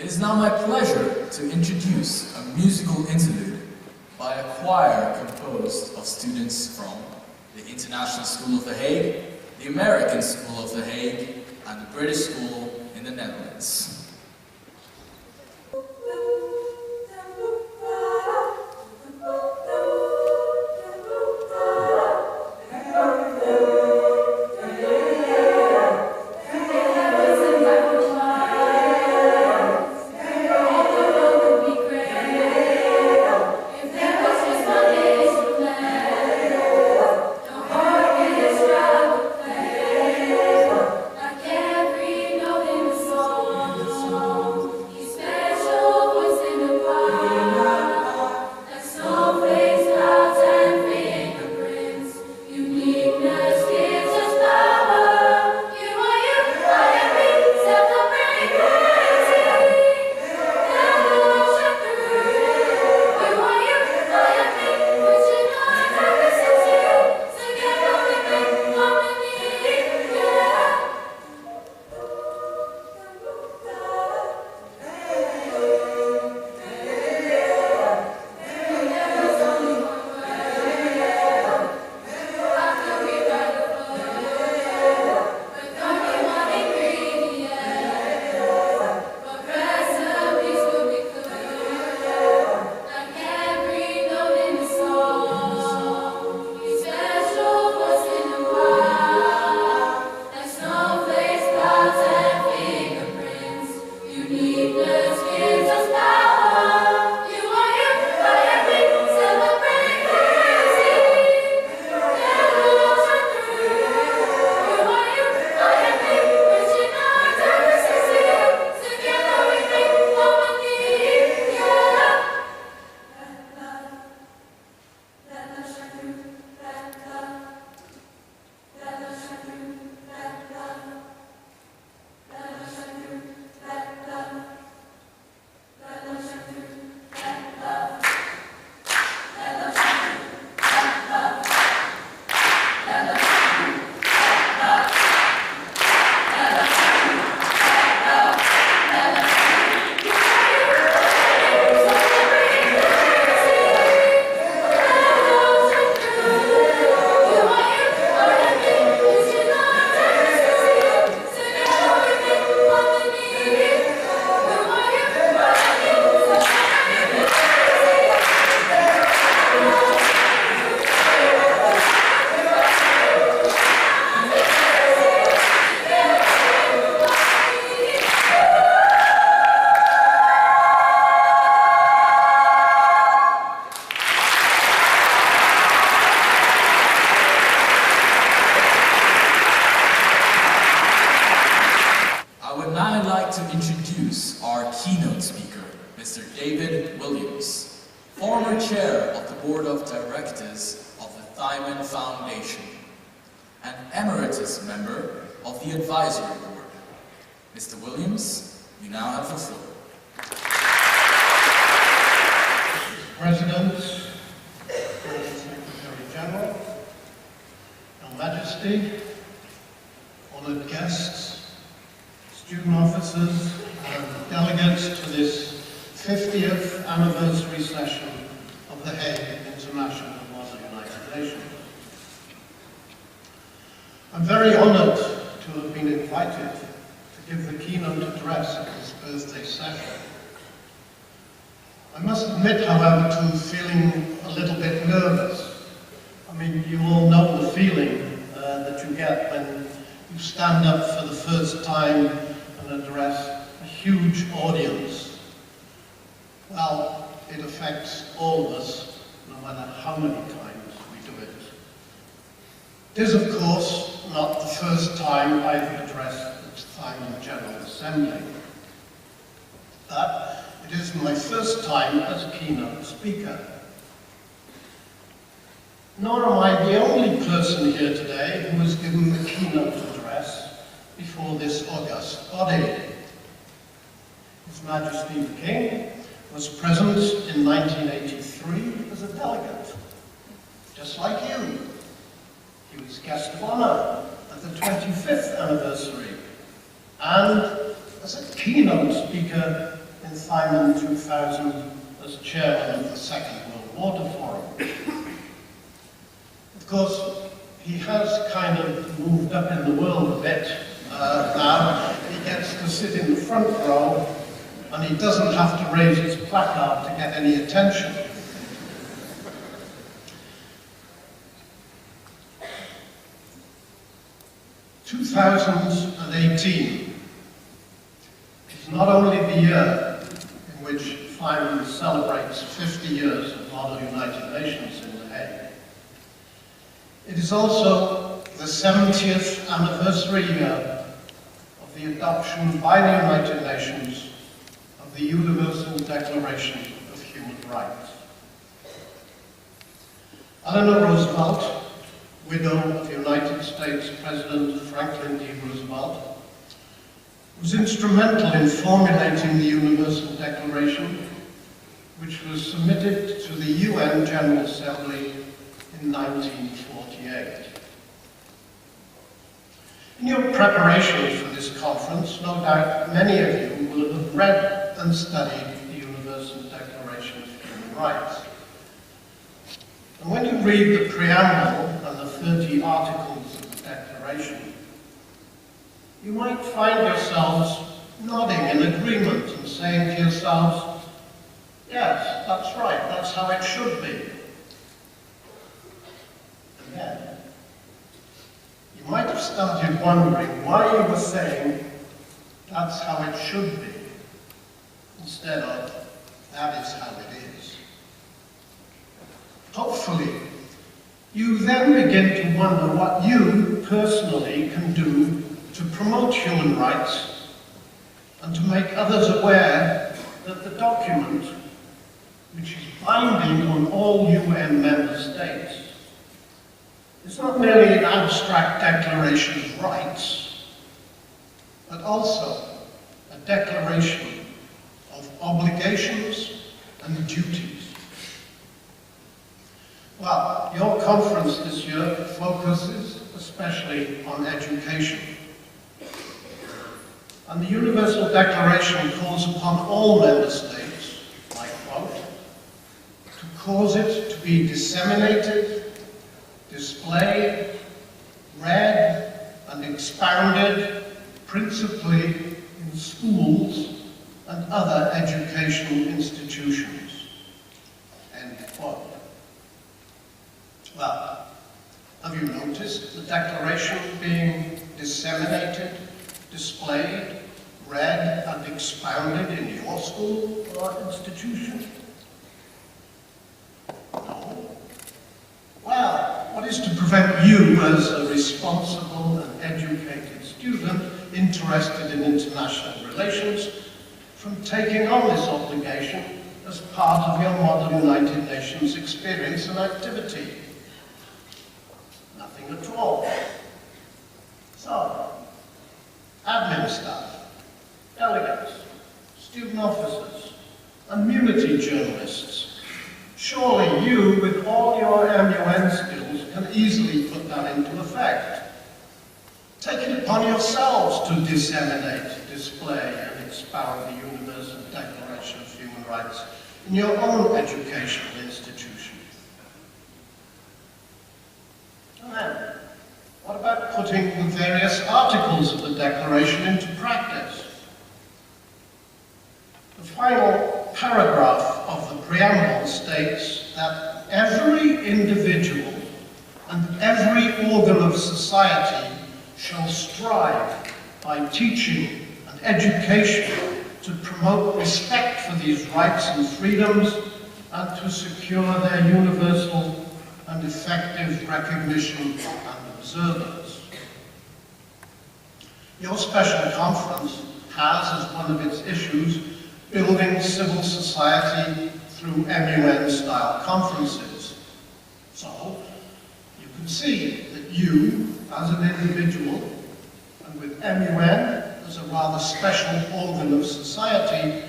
It is now my pleasure to introduce a musical interlude by a choir composed of students from the International School of The Hague, the American School of The Hague, and the British School in the Netherlands. keynote speaker, Mr. David Williams, former chair of the Board of Directors of the THIMUN Foundation, and emeritus member of the Advisory Board. Mr. Williams, you now have the floor. President, Secretary General, Your Majesty, honoured guests, student officers, and delegates to this 50th anniversary session of the Hague International United Nations. I'm very honoured to have been invited to give the keynote address at this birthday session. I must admit, however, to feeling a little bit nervous. I mean, you all know the feeling that you get when you stand up for the first time and address a huge audience. Well, it affects all of us, no matter how many times we do it. It is, of course, not the first time I've addressed the THIMUN General Assembly, but it is my first time as a keynote speaker. Nor am I the only person here today who has given a keynote address before this august body. His Majesty the King was present in 1983 as a delegate, just like you. He was guest of honour at the 25th anniversary, and as a keynote speaker in THIMUN 2000 as chairman of the Second World Water Forum. Of course, he has kind of moved up in the world a bit now. He gets to sit in the front row, and he doesn't have to raise his placard to get any attention. (2018) is not only the year in which THIMUN celebrates 50 years of Model United Nations in The Hague. It is also the 70th anniversary year of the adoption by the United Nations of the Universal Declaration of Human Rights. Eleanor Roosevelt, widow of United States President Franklin D. Roosevelt, was instrumental in formulating the Universal Declaration, which was submitted to the UN General Assembly in 1948. In your preparations for this conference, no doubt many of you will have read and studied the Universal Declaration of Human Rights. And when you read the preamble and the 30 articles of the Declaration, you might find yourselves nodding in agreement and saying to yourselves, yes, that's right, that's how it should be. And then, you might have started wondering why you were saying, that's how it should be, instead of, that is how it is. Hopefully, you then begin to wonder what you personally can do to promote human rights and to make others aware that the document, which is binding on all UN member states, is not merely an abstract declaration of rights, but also a declaration of obligations and duties. Well, your conference this year focuses especially on education. And the Universal Declaration calls upon all member states, I quote, to cause it to be disseminated, displayed, read, and expounded, principally in schools and other educational institutions. End quote. Well, have you noticed the Declaration being disseminated, displayed, read, and expounded in your school or institution? No. Well, what is to prevent you as a responsible and educated student interested in international relations from taking on this obligation as part of your Model United Nations experience and activity? Nothing at all. So, admin staff, delegates, student officers, and community journalists, surely you, with all your MUN skills, can easily put that into effect. Take it upon yourselves to disseminate, display, and expound the Universal Declaration of Human Rights in your own educational institution. And then, what about putting the various articles of the Declaration into practice? The final paragraph of the preamble states that every individual and every organ of society shall strive by teaching and education to promote respect for these rights and freedoms and to secure their universal and effective recognition and observance. Your special conference has as one of its issues building civil society through MUN-style conferences. So, you can see that you, as an individual, and with MUN as a rather special organ of society,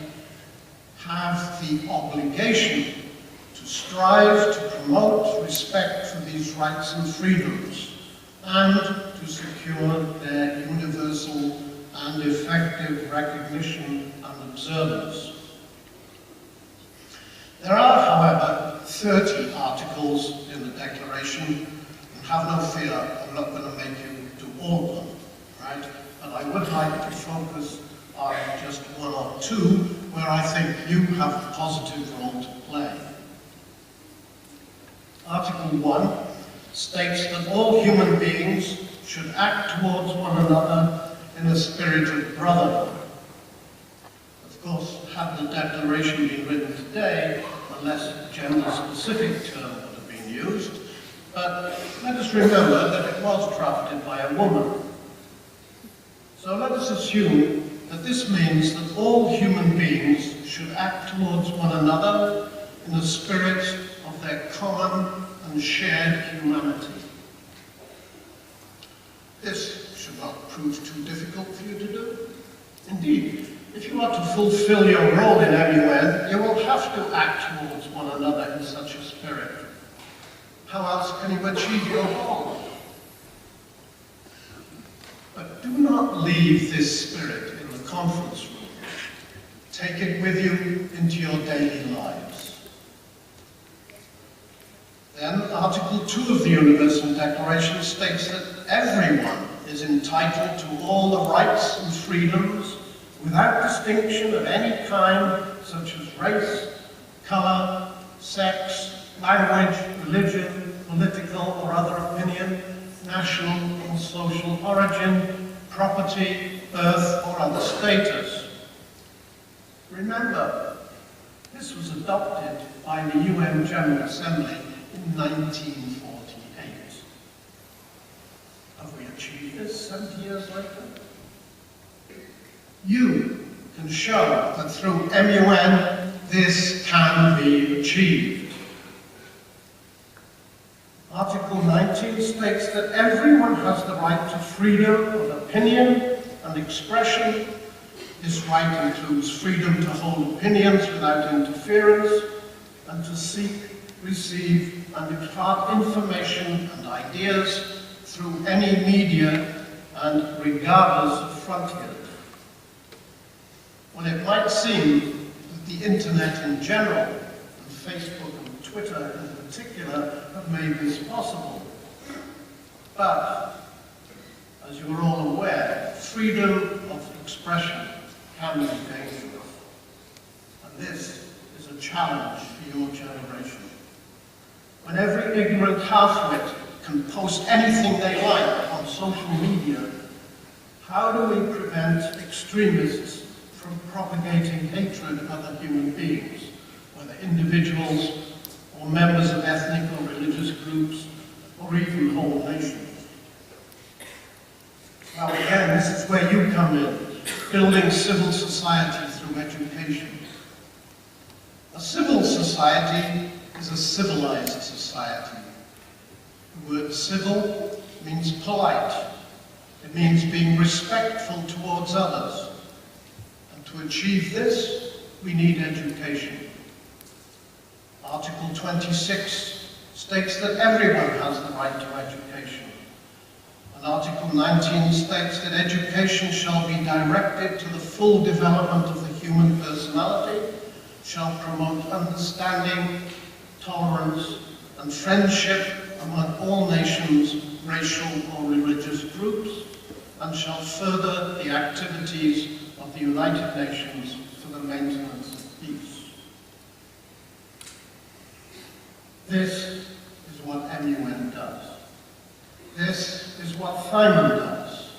have the obligation to strive to promote respect for these rights and freedoms and to secure their universal and effective recognition and observance. clear, I'm not going to make you do all of them, right? But I would like to focus on just one or two where I think you have a positive role to play. Article 1 states that all human beings should act towards one another in a spirit of brotherhood. Of course, had the declaration been written today, a less gender-specific term would have been used, but let us remember that it was drafted by a woman. So let us assume that this means that all human beings should act towards one another in the spirit of their common and shared humanity. This should not prove too difficult for you to do. Indeed, if you are to fulfill your role in MUN, you will have to act towards one another in such a spirit. How else can you achieve your goal? But do not leave this spirit in the conference room. Take it with you into your daily lives. Then, Article 2 of the Universal Declaration states that everyone is entitled to all the rights and freedoms without distinction of any kind, such as race, color, sex, language, religion, political or other opinion, national or social origin, property, birth or other status. Remember, this was adopted by the UN General Assembly in 1948. Have we achieved this 70 years later? You can show that through MUN this can be achieved. Article 19 states that everyone has the right to freedom of opinion and expression. This right includes freedom to hold opinions without interference and to seek, receive and impart information and ideas through any media and regardless of frontiers. Well, it might seem that the internet in general, and Facebook and Twitter in particular, have made this possible. But, as you are all aware, freedom of expression can be dangerous. And this is a challenge for your generation. When every ignorant half-wit can post anything they like on social media, how do we prevent extremists from propagating hatred of other human beings, whether individuals or members of ethnic or religious groups, or even whole nations? Well, again, this is where you come in, building civil society through education. A civil society is a civilized society. The word civil means polite. It means being respectful towards others. And to achieve this, we need education. Article 26 states that everyone has the right to education. And Article 19 states that education shall be directed to the full development of the human personality, shall promote understanding, tolerance, and friendship among all nations, racial or religious groups, and shall further the activities of the United Nations for the maintenance of peace. This is what MUN does. This is what THIMUN does.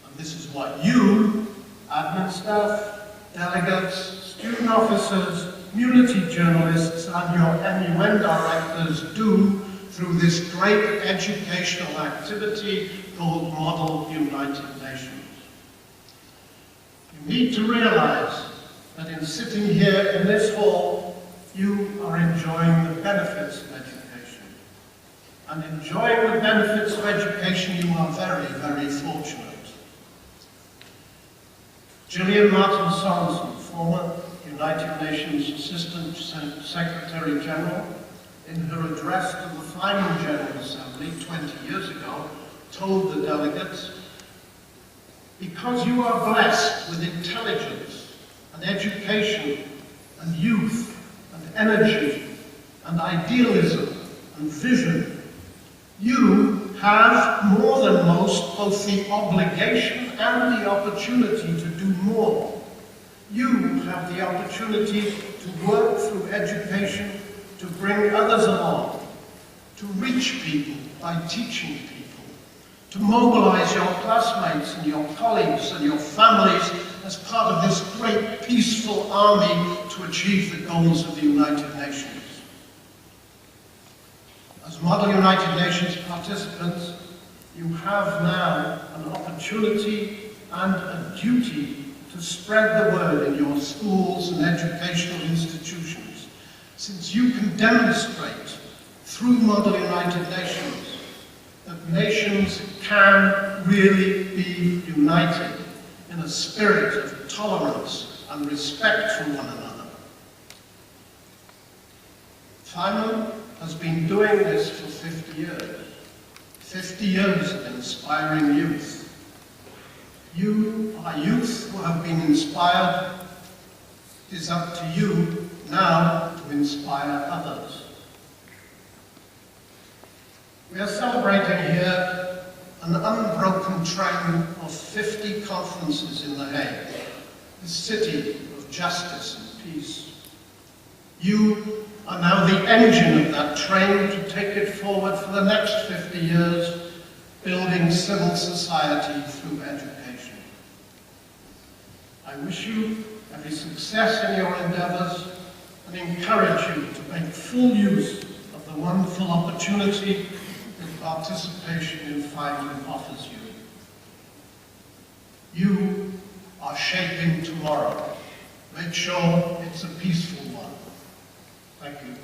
And this is what you, admin staff, delegates, student officers, community journalists, and your MUN directors do through this great educational activity called Model United Nations. You need to realize that in sitting here in this hall, you are enjoying the benefits of education. And enjoying the benefits of education, you are very, very fortunate. Gillian Martin Sorensen, former United Nations Assistant Secretary General, in her address to the final General Assembly 20 years ago, told the delegates, because you are blessed with intelligence and education and youth and energy and idealism and vision, you have, more than most, both the obligation and the opportunity to do more. You have the opportunity to work through education to bring others along, to reach people by teaching people, to mobilize your classmates and your colleagues and your families as part of this great peaceful army to achieve the goals of the United Nations. As Model United Nations participants, you have now an opportunity and a duty to spread the word in your schools and educational institutions, since you can demonstrate through Model United Nations that nations can really be united in a spirit of tolerance and respect for one another. THIMUN has been doing this for 50 years. 50 years of inspiring youth. You are youth who have been inspired. It is up to you now to inspire others. We are celebrating here an unbroken train of 50 conferences in The Hague, the city of justice and peace. You are now the engine of that train to take it forward for the next 50 years, building civil society through education. I wish you every success in your endeavors and encourage you to make full use of the wonderful opportunity that participation in THIMUN offers you. You are shaping tomorrow. Make sure it's a peaceful one. Thank you.